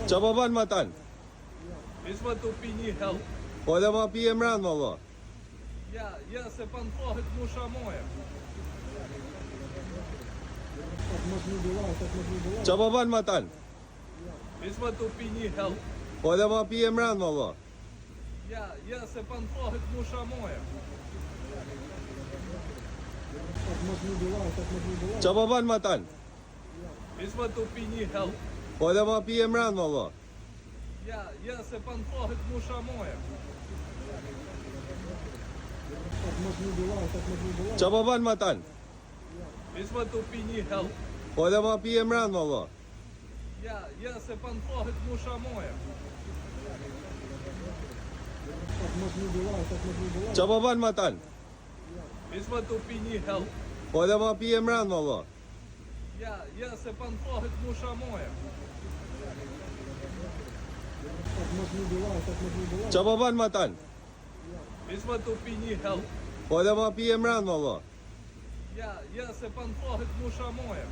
Qa po ban ma tan? Ishma të pi një help. Po dhe ma pi e mran, valla. Ja, se pantohet musha moja. Qa po ban ma tan? Ishma të pi një help. Po dhe ma pi e mran, valla. Ja, se pantohet musha moja. Qa po ban ma tan? Ishma të pi një help. Po dhe ma pi e mran, valla. Ja, se pantohet musha moja. Qa po ban ma tan? Ishma të pi një help. Po dhe ma pi e mran, valla. Ja, se pantohet musha moja. Qa po ban ma tan? Ishma të pi një help. Po dhe ma pi e mran, valla. Ja, se pantohet musha moja. Qa po ban ma tan? Ishma të pi një help. Po dhe ma pi e mran, valla. Ja, se pantohet musha moja.